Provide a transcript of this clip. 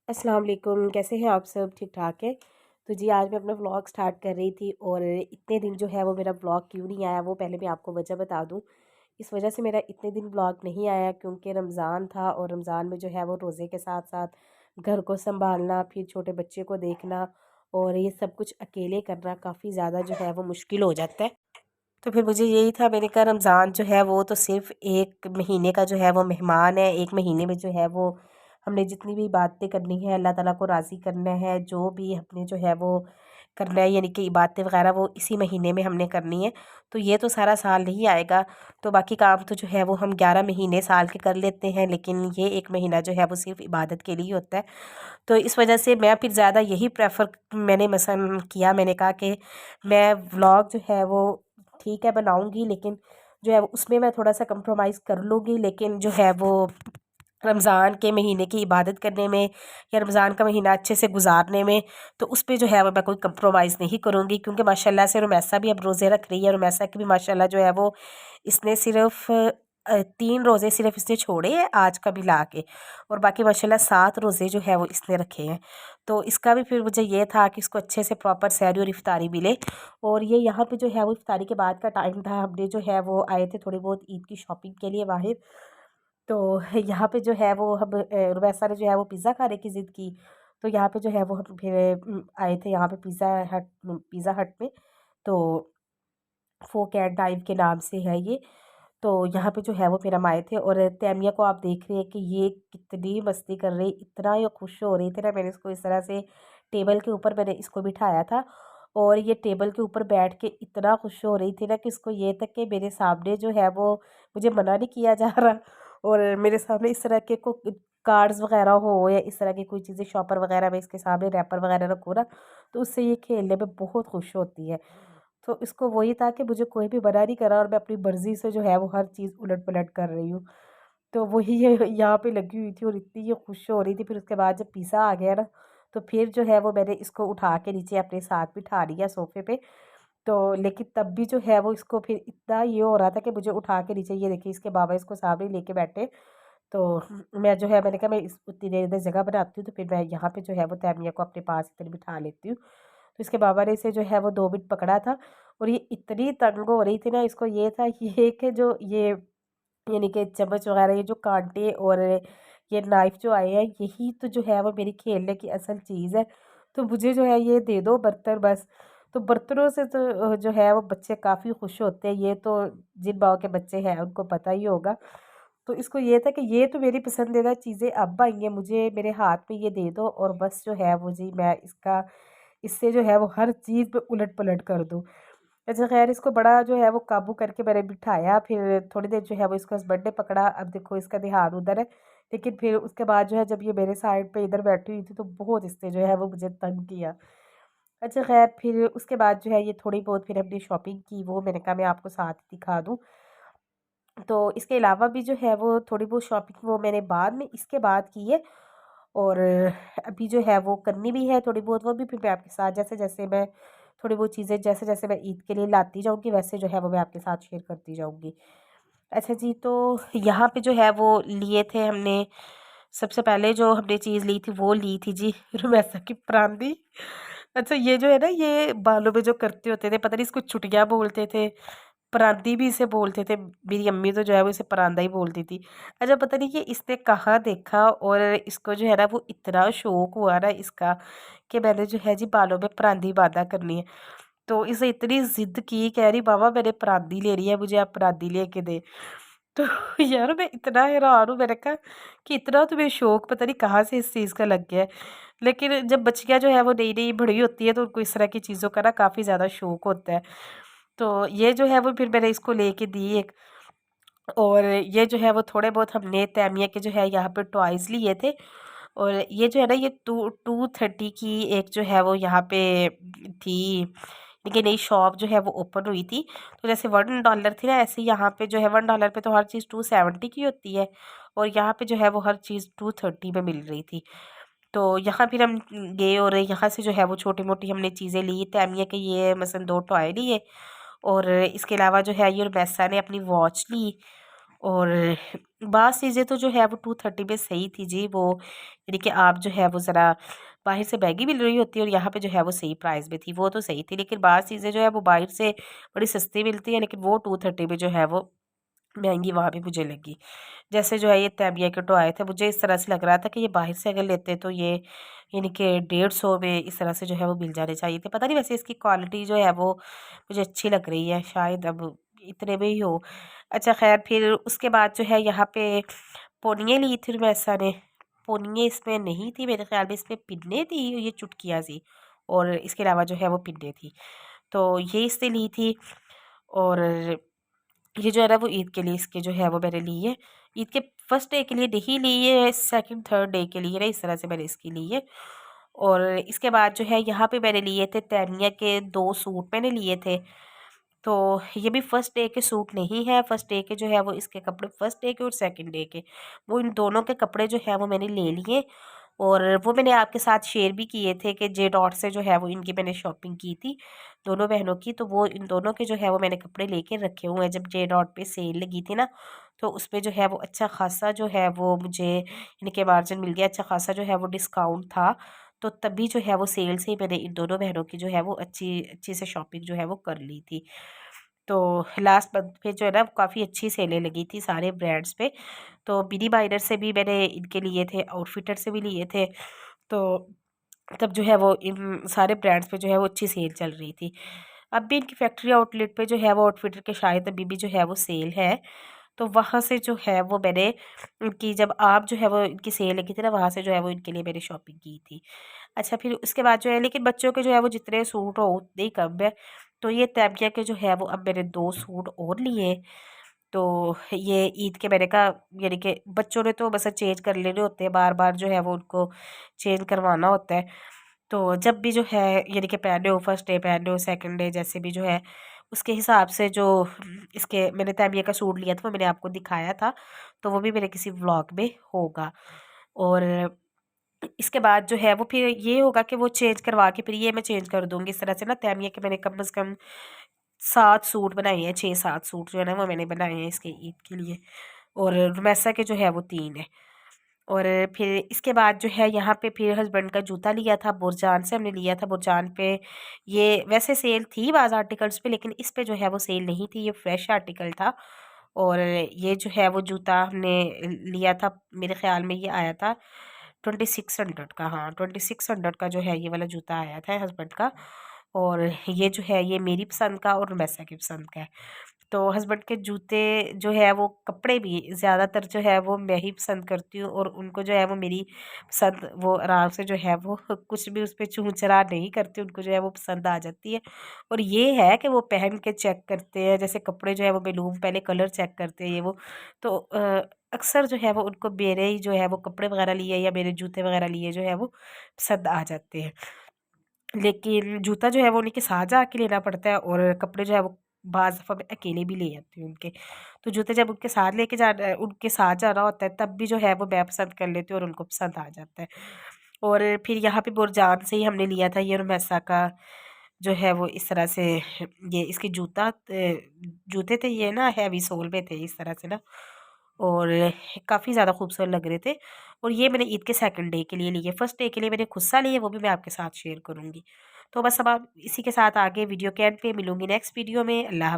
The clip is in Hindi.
अस्सलाम वालेकुम, कैसे हैं आप सब? ठीक ठाक है। तो जी आज मैं अपना व्लॉग स्टार्ट कर रही थी और इतने दिन जो है वो मेरा व्लॉग क्यों नहीं आया वो पहले मैं आपको वजह बता दूं। इस वजह से मेरा इतने दिन व्लॉग नहीं आया क्योंकि रमज़ान था और रमज़ान में जो है वो रोज़े के साथ साथ घर को संभालना, फिर छोटे बच्चे को देखना और ये सब कुछ अकेले करना काफ़ी ज़्यादा जो है वो मुश्किल हो जाता है। तो फिर मुझे यही था, मैंने कहा रमज़ान जो है वो तो सिर्फ़ 1 महीने का जो है वो मेहमान है। 1 महीने में जो है वो हमने जितनी भी इबादतें करनी है, अल्लाह ताला को राज़ी करना है, जो भी हमने जो है वो करना है, यानी कि इबादतें वग़ैरह वो इसी महीने में हमने करनी है। तो ये तो सारा साल नहीं आएगा, तो बाकी काम तो जो है वो हम 11 महीने साल के कर लेते हैं, लेकिन ये 1 महीना जो है वो सिर्फ़ इबादत के लिए ही होता है। तो इस वजह से मैं फिर ज़्यादा यही प्रेफ़र मैंने मसलन किया, मैंने कहा कि मैं व्लॉग जो है वो ठीक है बनाऊँगी, लेकिन जो है उसमें मैं थोड़ा-सा कंप्रोमाइज़ कर लूँगी, लेकिन जो है वो रमज़ान के महीने की इबादत करने में या रमज़ान का महीना अच्छे से गुज़ारने में, तो उस पे जो है वो मैं कोई कंप्रोमाइज़ नहीं करूँगी, क्योंकि माशाल्लाह से रुमैसा भी अब रोज़े रख रही है। रुमैसा की भी माशाल्लाह जो है वो इसने सिर्फ़ 3 रोज़े सिर्फ़ इसने छोड़े हैं आज का मिला के, और बाकी माशाल्लाह 7 रोज़े जो है वो इसने रखे हैं। तो इसका भी फिर मुझे ये था कि इसको अच्छे से प्रॉपर सहरी और इफ्तारी मिले। और ये यहाँ पे जो है वो इफ्तारी के बाद का टाइम था, हमने जो है वो आए थे थोड़ी बहुत ईद की शॉपिंग के लिए बाहर। तो यहाँ पे जो है वो हम रुमैसा ने जो है वो पिज़्ज़ा खाने की ज़िद की, तो यहाँ पे जो है वो हम फिर आए थे यहाँ पे पिज़्ज़ा हट में। तो फोक एंड डाइव के नाम से है ये। तो यहाँ पे जो है वो फिर हम आए थे और तैमिया को आप देख रहे हैं कि ये कितनी मस्ती कर रही, इतना ये खुश हो रही थी ना। मैंने इसको इस तरह से टेबल के ऊपर मैंने इसको बिठाया था और ये टेबल के ऊपर बैठ के इतना खुश हो रही थी ना कि इसको ये तक कि मेरे सामने जो है वो मुझे मना नहीं किया जा रहा, और मेरे सामने इस तरह के को कार्ड्स वगैरह हो या इस तरह की कोई चीज़ें शॉपर वगैरह में इसके सामने रैपर वगैरह रखो ना, तो उससे ये खेलने में बहुत खुश होती है। तो इसको वही था कि मुझे कोई भी मना नहीं कर रहा और मैं अपनी मर्ज़ी से जो है वो हर चीज़ उलट-पलट कर रही हूँ। तो वही ये यहाँ पे लगी हुई थी और इतनी ये खुश हो रही थी। फिर उसके बाद जब पिज़्ज़ा आ गया ना, तो फिर जो है वो मैंने इसको उठा के नीचे अपने साथ बिठा लिया सोफ़े पे। तो लेकिन तब भी जो है वो इसको फिर इतना ये हो रहा था कि मुझे उठा के नीचे, ये देखिए इसके बाबा इसको सामने लेके बैठे। तो मैं जो है मैंने कहा मैं इस उतनी देर इधर जगह बनाती हूँ, तो फिर मैं यहाँ पे जो है वो तैमिया को अपने पास इधर बिठा लेती हूँ। तो इसके बाबा ने इसे जो है वो 2 मिनट पकड़ा था और ये इतनी तंग हो रही थी ना, इसको ये था ये कि जो ये यानी कि चम्मच वगैरह, ये जो कांटे और ये नाइफ़ जो आए हैं, यही तो जो है वो मेरी खेलने की असल चीज़ है। तो मुझे जो है ये दे दो बर्तन बस। तो बर्तनों से तो जो है वो बच्चे काफ़ी खुश होते हैं, ये तो जिन माँओं के बच्चे हैं उनको पता ही होगा। तो इसको ये था कि ये तो मेरी पसंदीदा चीज़ें अब आई हैं, मुझे मेरे हाथ में ये दे दो और बस जो है वो जी मैं इसका इससे जो है वो हर चीज़ पे उलट-पलट कर दूँ। अच्छा ख़ैर इसको बड़ा जो है वो काबू करके मैंने बिठाया, फिर थोड़ी देर जो है वो इसको हस्बैंड ने पकड़ा, अब देखो इसका ध्यान उधर है। लेकिन फिर उसके बाद जो है जब ये मेरे साइड पे इधर बैठी हुई थी तो बहुत इसने जो है वो मुझे तंग किया। अच्छा ख़ैर फिर उसके बाद जो है ये थोड़ी बहुत फिर हमने शॉपिंग की, वो मैंने कहा मैं आपको साथ ही दिखा दूँ। तो इसके अलावा भी जो है वो थोड़ी बहुत शॉपिंग वो मैंने बाद में इसके बाद की है, और अभी जो है वो करनी भी है थोड़ी बहुत, वो भी फिर मैं आपके साथ जैसे-जैसे मैं थोड़ी बहुत चीज़ें जैसे-जैसे मैं ईद के लिए लाती जाऊँगी वैसे जो है वो मैं आपके साथ शेयर करती जाऊँगी। अच्छा जी, तो यहाँ पे जो है वो लिए थे हमने, सबसे पहले जो हमने चीज़ ली थी वो ली थी जी रुमैसा की परांदी। अच्छा ये जो है ना, ये बालों में जो करते होते थे, पता नहीं इसको चुटिया बोलते थे, परांदी भी इसे बोलते थे। मेरी अम्मी तो जो है वो इसे परांदा ही बोलती थी। अच्छा पता नहीं कि इसने कहाँ देखा और इसको जो है ना वो इतना शौक हुआ ना इसका कि मैंने जो है जी बालों में परांदी बाँधा करनी है। तो इसे इतनी ज़िद की, कह रही मामा मैंने परांदी लेनी है, मुझे आप परांदी लेके दें। तो यार मैं इतना हैरान हूँ, मैंने कहा कि इतना तुम्हें शौक पता नहीं कहाँ से इस चीज़ का लग गया है। लेकिन जब बच्चियाँ जो है वो नई-नई बड़ी होती है तो उनको इस तरह की चीज़ों का ना काफ़ी ज़्यादा शौक होता है। तो ये जो है वो फिर मैंने इसको लेके दी एक, और ये जो है वो थोड़े बहुत हमने तैमिया के जो है यहाँ पे टॉयज़ लिए थे। और ये जो है ना ये 230 की एक जो है वो यहाँ पे थी, लेकिन नई शॉप जो है वो ओपन हुई थी। तो जैसे $1 थी ना, ऐसे यहाँ पे जो है $1 पे तो हर चीज़ 270 की होती है, और यहाँ पे जो है वो हर चीज़ 230 में मिल रही थी। तो यहाँ फिर हम गए और यहाँ से जो है वो छोटी-मोटी हमने चीज़ें ली। तैमिया के ये मसलन 2 टॉय लिए और इसके अलावा जो है ये रुमैसा ने अपनी वॉच ली। और बास चीज़ें तो जो है वो 230 में सही थी जी। वो यानी कि आप जो है वो ज़रा बाहर से महंगी मिल रही होती है और यहाँ पे जो है वो सही प्राइस में थी, वो तो सही थी। लेकिन बास चीज़ें जो है वो बाहर से बड़ी सस्ती मिलती है, लेकिन वो 230 में जो है वो महंगी वहाँ पे मुझे लगी। जैसे जो है ये तैबिया के टॉय थे, मुझे इस तरह से लग रहा था कि ये बाहर से अगर लेते तो ये यानी कि 150 में इस तरह से जो है वो मिल जाने चाहिए थे। पता नहीं, वैसे इसकी क्वालिटी जो है वो मुझे अच्छी लग रही है, शायद अब इतने में ही हो। अच्छा ख़ैर, फिर उसके बाद जो है यहाँ पे पोनिये ली थी रुमैसा ने। पोनिये इसमें नहीं थी मेरे ख़्याल में, इसमें पिन्नें थी, ये चुटकियाँ सी, और इसके अलावा जो है वो पिन्नें थी। तो ये इसने ली थी। और ये जो है ना वो ईद के लिए इसके जो है वो मैंने ली है। ईद के फर्स्ट डे के लिए नहीं ली है, सेकंड थर्ड डे के लिए ना, इस तरह से मैंने इसकी ली है। और इसके बाद जो है यहाँ पे मैंने लिए थे तैनिया के 2 सूट मैंने लिए थे। तो ये भी फर्स्ट डे के सूट नहीं है, फर्स्ट डे के जो है वो इसके कपड़े फर्स्ट डे के और सेकंड डे के, वो इन दोनों के कपड़े जो है वो मैंने ले लिए। और वो मैंने आपके साथ शेयर भी किए थे कि जे डॉट से जो है वो इनकी मैंने शॉपिंग की थी दोनों बहनों की। तो वो इन दोनों के जो है वो मैंने कपड़े लेके रखे हुए हैं। जब जे डॉट पे सेल लगी थी ना, तो उसपे जो है वो अच्छा खासा जो है वो मुझे इनके मार्जिन मिल गया, अच्छा खासा जो है वो डिस्काउंट था। तो तभी जो है वो सेल से ही मैंने इन दोनों बहनों की जो है वो अच्छी अच्छी से शॉपिंग जो है वो कर ली थी। तो लास्ट मंथ पे जो है ना काफ़ी अच्छी सेलें लगी थी सारे ब्रांड्स पे। तो मिनी माइनर से भी मैंने इनके लिए थे, आउटफिटर से भी लिए थे। तो तब जो है वो इन सारे ब्रांड्स पे जो है वो अच्छी सेल चल रही थी। अब भी इनकी फैक्ट्री आउटलेट पे जो है वो आउटफिटर के शायद अभी भी जो है वो सेल है। तो वहाँ से जो है वो मैंने इनकी, जब आप जो है वो इनकी सेल लगी थी ना, वहाँ से जो है वो इनके लिए मैंने शॉपिंग की थी। अच्छा, फिर उसके बाद जो है, लेकिन बच्चों के जो है वो जितने सूट हो उतने ही कम है। तो ये तैबिया के जो है वो अब मैंने 2 सूट और लिए। तो ये ईद के मैंने कहा, यानी कि बच्चों ने तो बस चेंज कर लेने होते हैं, बार-बार जो है वो उनको चेंज करवाना होता है। तो जब भी जो है यानी कि पहने हो, फर्स्ट डे पहने हो, सेकंड डे जैसे भी जो है, उसके हिसाब से जो इसके मैंने तैबिया का सूट लिया था वो मैंने आपको दिखाया था। तो वो भी मेरे किसी व्लॉग में होगा। और इसके बाद जो है वो फिर ये होगा कि वो चेंज करवा के फिर ये मैं चेंज कर दूँगी। इस तरह से ना तैमिया के मैंने कम से कम 7 सूट बनाए हैं, 6-7 सूट जो है ना वो मैंने बनाए हैं इसके ईद के लिए। और रुमैसा के जो है वो 3 है। और फिर इसके बाद जो है यहाँ पे फिर हस्बैंड का जूता लिया था, बुरजान से हमने लिया था। बुरजान पे ये वैसे सेल थी बाज़ आर्टिकल्स पे, लेकिन इस पे जो है वो सेल नहीं थी, ये फ्रेश आर्टिकल था। और ये जो है वो जूता हमने लिया था, मेरे ख़्याल में ये आया था 2600 का। हाँ, 2600 का जो है ये वाला जूता आया था हस्बैंड का। और ये जो है ये मेरी पसंद का और रुमैसा की पसंद का है। तो हस्बैंड के जूते जो है वो कपड़े भी ज़्यादातर जो है वो मैं ही पसंद करती हूँ, और उनको जो है वो मेरी पसंद, वो आराम से जो है वो कुछ भी उस पे चूँ-चरा नहीं करती, उनको जो है वो पसंद आ जाती है। और ये है कि वो पहन के चेक करते हैं, जैसे कपड़े जो है वो मालूम पहले कलर चेक करते हैं ये वो। तो अक्सर जो है वो उनको मेरे ही जो है वो कपड़े वगैरह लिए या मेरे जूते वगैरह लिए जो है वो पसंद आ जाते हैं। लेकिन जूता जो है वो उन्हीं के साथ जाके लेना पड़ता है, और कपड़े जो है वो बाज़ दफ़ा मैं अकेले भी ले आती हूँ उनके। तो जूते जब उनके साथ लेके जाना उनके साथ जाना होता है, तब भी जो है वो मैं पसंद कर लेती हूँ और उनको पसंद आ जाता है। और फिर यहाँ पे बुरजान से ही हमने लिया था ये रुमैसा का जो है वो इस तरह से, ये इसके जूते थे ये ना, हैवी सोल में थे इस तरह से ना, और काफ़ी ज़्यादा खूबसूरत लग रहे थे। और ये मैंने ईद के सेकंड डे के लिए लिए, फर्स्ट डे के लिए मैंने खुद सा लिए, वो भी मैं आपके साथ शेयर करूँगी। तो बस अब आप इसी के साथ आगे वीडियो के एंड पे मिलूँगी नेक्स्ट वीडियो में। अल्लाह